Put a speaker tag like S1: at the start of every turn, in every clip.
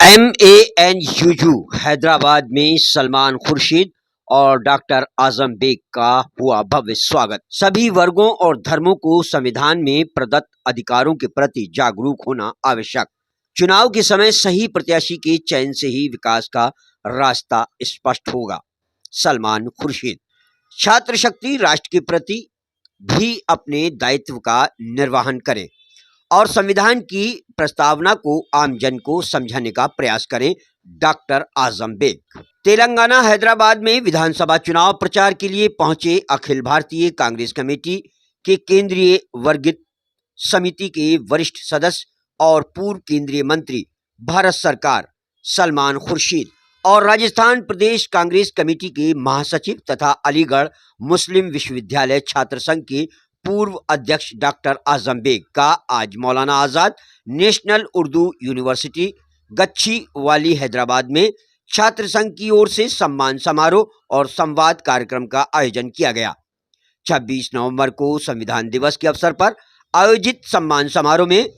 S1: MANUU Hyderabad में सलमान खुर्शीद और doctor आजम bag का हुआ भव्य स्वागत। सभी वर्गों और धर्मों को संविधान में प्रदत्त अधिकारों के प्रति जागरूक होना आवश्यक। चुनाव के समय सही प्रत्याशी के चयन से ही विकास का रास्ता स्पष्ट होगा। सलमान खुर्शीद। छात्र शक्ति राष्ट्र के प्रति भी अपने दायित्व का निर्वहन करें और संविधान की प्रस्तावना को आमजन को समझाने का प्रयास करें। डॉक्टर आजम बेग। तेलंगाना हैदराबाद में विधानसभा चुनाव प्रचार के लिए पहुंचे अखिल भारतीय कांग्रेस कमेटी के केंद्रीय वर्गित समिति के वरिष्ठ सदस्य और पूर्व केंद्रीय मंत्री भारत सरकार सलमान खुर्शीद और राजस्थान प्रदेश कांग्रेस कमेटी के महासचिव तथा अलीगढ़ मुस्लिम विश्वविद्यालय छात्र संघ के पूर्व अध्यक्ष डॉक्टर आजम बेग का आज मौलाना आजाद नेशनल उर्दू यूनिवर्सिटी गच्चीवाली हैदराबाद में छात्र संघ की ओर से सम्मान समारोह और संवाद कार्यक्रम का आयोजन किया गया। 26 नवंबर को संविधान दिवस के अवसर पर आयोजित सम्मान समारोह में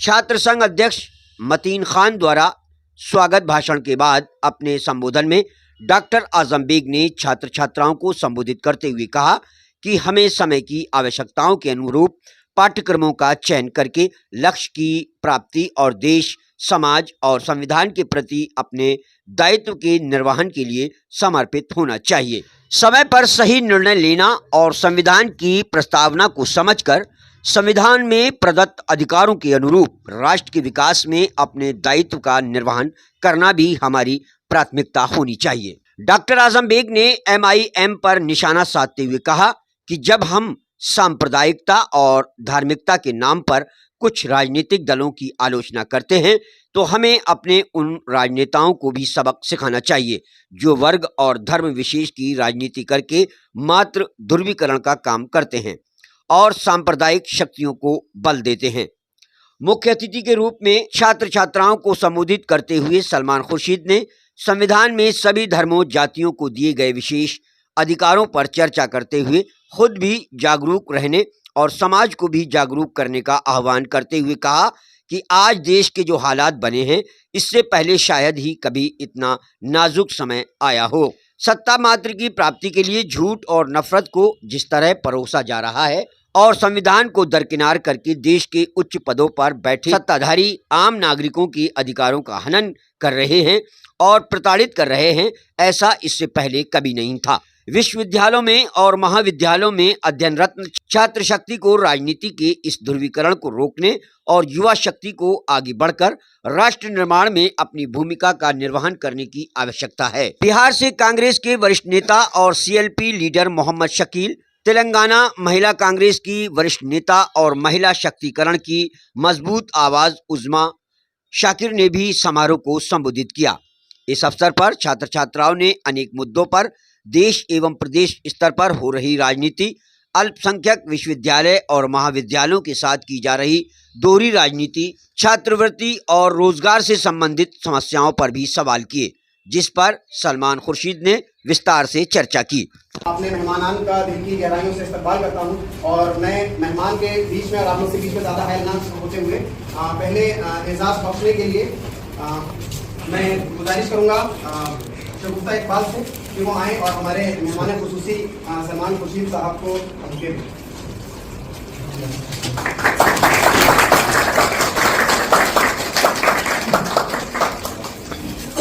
S1: छात्र संघ अध्यक्ष मतीन खान द्वारा स्वागत भाषण के बाद अपने संबोधन में डॉक्टर आजम बेग ने छात्र छात्राओं को संबोधित करते हुए कहा कि हमें समय की आवश्यकताओं के अनुरूप पाठ्यक्रमों का चयन करके लक्ष्य की प्राप्ति और देश, समाज और संविधान के प्रति अपने दायित्व के निर्वहन के लिए समर्पित होना चाहिए। समय पर सही निर्णय लेना और संविधान की प्रस्तावना को समझकर संविधान में प्रदत्त अधिकारों के अनुरूप राष्ट्र के विकास में अपने दायित्व का निर्वहन करना भी हमारी प्राथमिकता होनी चाहिए। डॉक्टर आजम बेग ने MIM पर निशाना साधते हुए कहा कि जब हम सांप्रदायिकता और धार्मिकता के नाम पर कुछ राजनीतिक दलों की आलोचना करते हैं तो हमें अपने उन राजनेताओं को भी सबक सिखाना चाहिए जो वर्ग और धर्म विशेष की राजनीति करके मात्र ध्रुवीकरण का काम करते हैं और सांप्रदायिक शक्तियों को बल देते हैं। मुख्य अतिथि के रूप में छात्र छात्राओं को संबोधित करते हुए सलमान खुर्शीद ने संविधान में सभी धर्मों जातियों को दिए गए विशेष अधिकारों पर चर्चा करते हुए खुद भी जागरूक रहने और समाज को भी जागरूक करने का आह्वान करते हुए कहा कि आज देश के जो हालात बने हैं इससे पहले शायद ही कभी इतना नाजुक समय आया हो। सत्ता मात्र की प्राप्ति के लिए झूठ और नफरत को जिस तरह परोसा जा रहा है और संविधान को दरकिनार करके देश के उच्च पदों पर बैठे सत्ताधारी आम नागरिकों के अधिकारों का हनन कर रहे हैं और प्रताड़ित कर रहे हैं, ऐसा इससे पहले कभी नहीं था। विश्वविद्यालयों में और महाविद्यालयों में अध्ययनरत छात्र शक्ति को राजनीति के इस ध्रुवीकरण को रोकने और युवा शक्ति को आगे बढ़कर राष्ट्र निर्माण में अपनी भूमिका का निर्वहन करने की आवश्यकता है। बिहार से कांग्रेस के वरिष्ठ नेता और CLP लीडर मोहम्मद शकील, तेलंगाना महिला कांग्रेस की वरिष्ठ नेता और महिला शक्तिकरण की मजबूत आवाज उज़्मा शाकिर ने भी समारोह को संबोधित किया। इस अवसर पर छात्र छात्राओं ने अनेक मुद्दों पर देश एवं प्रदेश स्तर पर हो रही राजनीति, अल्पसंख्यक विश्वविद्यालय और महाविद्यालयों के साथ की जा रही दोहरी राजनीति, छात्रवृत्ति और रोजगार से संबंधित समस्याओं पर भी सवाल किए, जिस पर सलमान खुर्शीद ने विस्तार से चर्चा की।
S2: अपने मेहमानान का दिल की गहराइयों से इस्तकबाल करता हूं और मैं मेहमान के बीच में और आप लोग के बीच में ज़्यादा ख्याल ना होते हुए पहले एजाज़ बख्शने के लिए मैं गुजारिश करूंगा शगुफ्ता इकबाल से कि वो आए और हमारे मेहमान खुसूसी सलमान खुर्शीद साहब को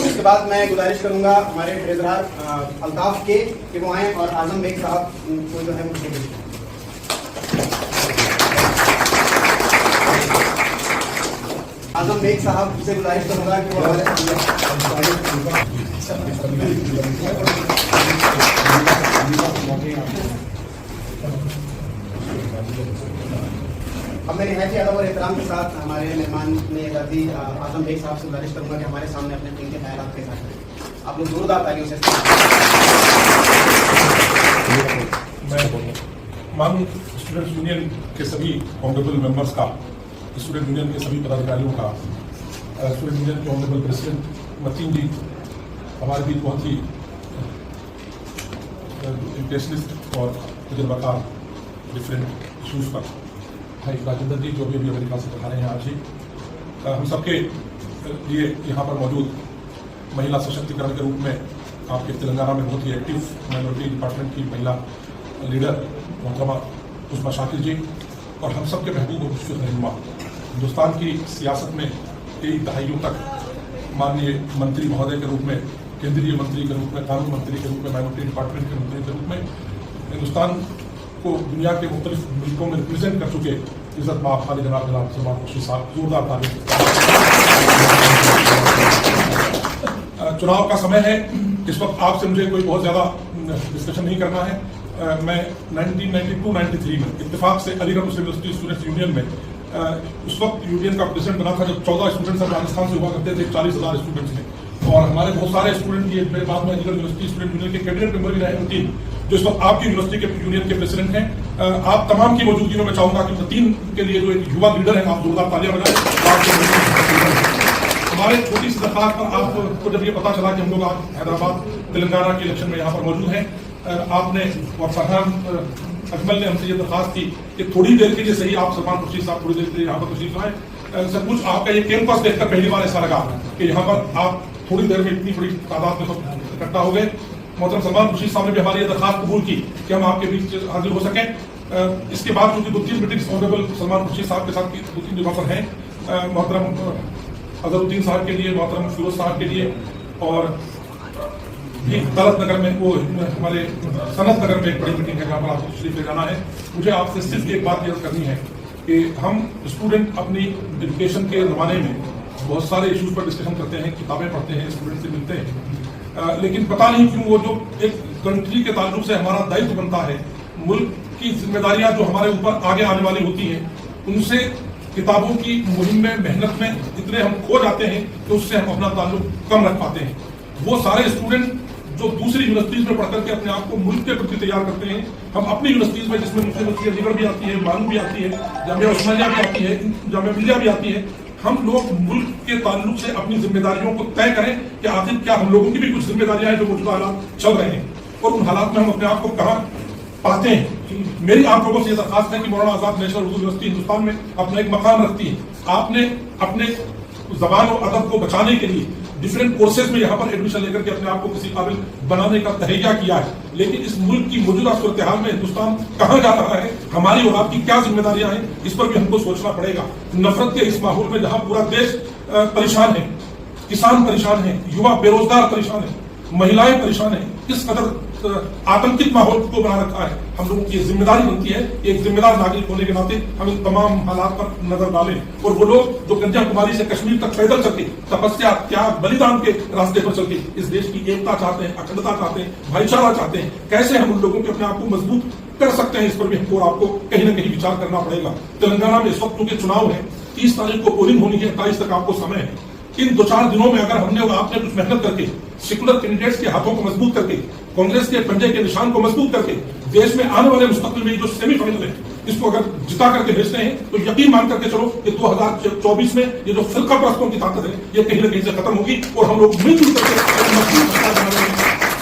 S2: इसके बाद मैं गुजारिश करूंगा हमारे ट्रेजरर अल्ताफ के कि वो आए और आजम बेग साहब को जो है आजम बेग साहब से गुजारिश करूंगा कि वो अब मैं निहायत अदब और एहतराम के साथ हमारे मेहमान ने अजीज आजम बेग साहब से गुजारिश करूंगा कि हमारे सामने अपने दिल के ख्यालात के साथ करें। आप लोग जोरदार तालियों से
S3: माननीय स्टूडेंट यूनियन के सभी ऑनरेबल मेंबर्स का, स्टूडेंट यूनियन के सभी पदाधिकारियों का, स्टूडेंट यूनियन के ऑनरेबल प्रेसिडेंट मतीन जी हमारे बीच बहुत ही इंटेशनिस्ट और तजुर्बाकार डिफरेंट इशूज़ पर भाई राजेंद्र जी जो भी अभी अमेरिका से पढ़ा रहे हैं आज ही हम सबके लिए यहाँ पर मौजूद महिला सशक्तिकरण के रूप में आपके तेलंगाना में बहुत ही एक्टिव माइनॉरिटी डिपार्टमेंट की महिला लीडर मोहतरमा उस्मा शाकिर जी और हम सब के महबूब और मुश्किल रहनुमा, हिंदुस्तान की सियासत में कई दहाइयों तक माननीय मंत्री महोदय के रूप में, केंद्रीय मंत्री के रूप में, कानून मंत्री के रूप में, माइनॉरिटी डिपार्टमेंट के मंत्री के रूप में हिंदुस्तान को दुनिया के मुख्तलिफ मुल्कों में रिप्रेजेंट कर चुके इज्जत माफ खाली जनाब सलमान खुर्शीद साहब, जोरदार तारीफ। चुनाव का समय है, इस वक्त आपसे मुझे कोई बहुत ज्यादा डिस्कशन नहीं करना है। मैं 1992-93 में इत्तेफाक से अलीगढ़ मुस्लिम यूनिवर्सिटी स्टूडेंट्स यूनियन में उस वक्त यूनियन का प्रेसिडेंट बना था जब 14 स्टूडेंट्स राजस्थान से हुआ करते थे 40,000 स्टूडेंट्स में, और हमारे बहुत सारे स्टूडेंट ये मेरे बाद में अलीगढ़ यूनिवर्सिटी स्टूडेंट यूनियन के कैबिनेट मेंबर भी रहे हैं टीम, जो इस वक्त आपकी यूनिवर्सिटी के यूनियन के प्रेसिडेंट हैं। आप तमाम की मौजूदगी में मैं चाहूंगा कि टीम के लिए जो एक युवा लीडर है आप जोरदार तालियां बजाएं। हमारे छोटी सी दरखास्त पर आपको जब ये पता चला कि हम लोग आज हैदराबाद तेलंगाना के इलेक्शन में यहाँ पर मौजूद हैं, आपने और फरहान अजमल ने हमसे ये दरखास्त की कि थोड़ी देर के लिए सही आप सलमान खुर्शीद साहब थोड़ी देर के लिए यहाँ पर तशरीफ लाएं। सब कुछ आपका ये कैंपस देखकर पहली बार ऐसा लगा कि यहाँ पर आप थोड़ी देर में इतनी बड़ी तादाद में सब इकट्ठा हो गए। मोहतरम सलमान खुर्शीद साहब ने भी हमारी दरखास्त कबूल की कि हम आपके बीच हाजिर हो सकें। इसके बाद चूंकि 2-3 मीटिंग्स ऑनरेबल सलमान खुर्शीद साहब के साथ 2-3 जगह पर हैं, मोहतरम अजहरुद्दीन साहब के लिए, मोहतरम फिरोज साहब के लिए, और भी तलत नगर में वो हमारे सनत नगर में एक बड़ी मीटिंग है जहाँ पर आपको तशरीफ ले जाना है। मुझे आपसे सिर्फ एक बात याद करनी है कि हम स्टूडेंट अपनी एजुकेशन के ज़माने में बहुत सारे इश्यूज पर डिस्कशन करते हैं, किताबें पढ़ते हैं, स्टूडेंट से मिलते हैं, लेकिन पता नहीं क्यों वो जो एक कंट्री के ताल्लुक से हमारा दायित्व बनता है, मुल्क की जिम्मेदारियां जो हमारे ऊपर आगे आने वाली होती हैं, उनसे किताबों की मुहिम में, मेहनत में इतने हम खो जाते हैं कि उससे हम अपना ताल्लुक कम रख पाते हैं। वो सारे स्टूडेंट जो दूसरी यूनिवर्सिटीज में पढ़कर के अपने आप को मुल्क के प्रति तैयार करते हैं, हम अपनी यूनिवर्सिटीज में, जिसमें मुस्लिम यूनिवर्सिटी अलीगढ़ भी आती है, बानू भी आती है, जामिया उस्मानिया भी आती है, जामिया मिलिया भी आती है, हम लोग मुल्क के ताल्लुक से अपनी जिम्मेदारियों को तय करें कि आखिर क्या हम लोगों की भी कुछ जिम्मेदारियां हैं जो मौजूदा हालात चल रहे हैं और उन हालात में हम अपने आप को कहाँ पाते हैं। मेरी आप लोगों से यह दरखास्त है कि मौलाना आजाद नेशनल उर्दू यूनिवर्सिटी हिंदुस्तान में अपना एक मकाम रखती है। आपने अपने जबान और अदब को बचाने के लिए डिफरेंट कोर्सेज में यहाँ पर एडमिशन लेकर के अपने आप को किसी काबिल बनाने का तहैया किया है, लेकिन इस मुल्क की मौजूदा सूरत हाल में हिंदुस्तान कहाँ जा रहा है, हमारी और आपकी क्या जिम्मेदारियां हैं, इस पर भी हमको सोचना पड़ेगा। नफरत के इस माहौल में जहाँ पूरा देश परेशान है, किसान परेशान है, युवा बेरोजगार परेशान है, महिलाएं परेशान है, इस कदर आतंकित माहौल को बना रखा है, हम लोगों की जिम्मेदारी बनती है, एक जिम्मेदार नागरिक होने के नाते हम इन तमाम हालात पर नजर डालें। और वो लोग जो कन्याकुमारी से कश्मीर तक पैदल चलते, तपस्या, त्याग, बलिदान के रास्ते पर चलते इस देश की एकता चाहते हैं, अखंडता चाहते हैं, भाईचारा चाहते हैं, कैसे हम उन लोगों के अपने आप को मजबूत कर सकते हैं, इस पर भी हमको और आपको कहीं ना कहीं विचार करना पड़ेगा। तेलंगाना में इस वक्त के चुनाव है, 30 तारीख को पोलिंग होनी है, 28 तक आपको समय है। इन 2-4 दिनों में अगर हमने और आपने कुछ मेहनत करके, सेकुलर कैंडिडेट्स के हाथों को मजबूत करके, कांग्रेस के पंजे के निशान को मजबूत करके, देश में आने वाले मुस्तकबिल में जो सेमीफाइनल है इसको अगर जिता करके भेजते हैं तो यकीन मान करके चलो कि 2024 में ये जो फिरका परस्तों की ताकत है ये कहीं ना कहीं से खत्म होगी और हम लोग मिलजुल करके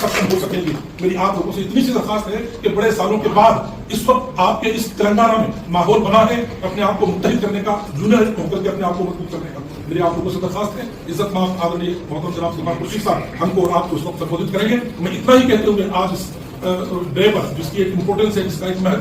S3: सक्षम हो सकेंगे। मेरी आप लोगों से इतनी सी दरखास्त है कि बड़े सालों के बाद इस वक्त आपके इस तेलंगाना में माहौल बना है अपने आप को मुत्तहिद करने का, जूनियर होकर के अपने आप को मजबूत करने का। मेरी आप लोगों से दरखास्त है, इज्जत माफ आदरणीय मोहतरम जनाब सलमान खुर्शीद साहब हमको और आपको इस वक्त संबोधित करेंगे। मैं इतना ही कहते हुए आज इस डे पर जिसकी एक इंपोर्टेंस है, जिसका एक महत्व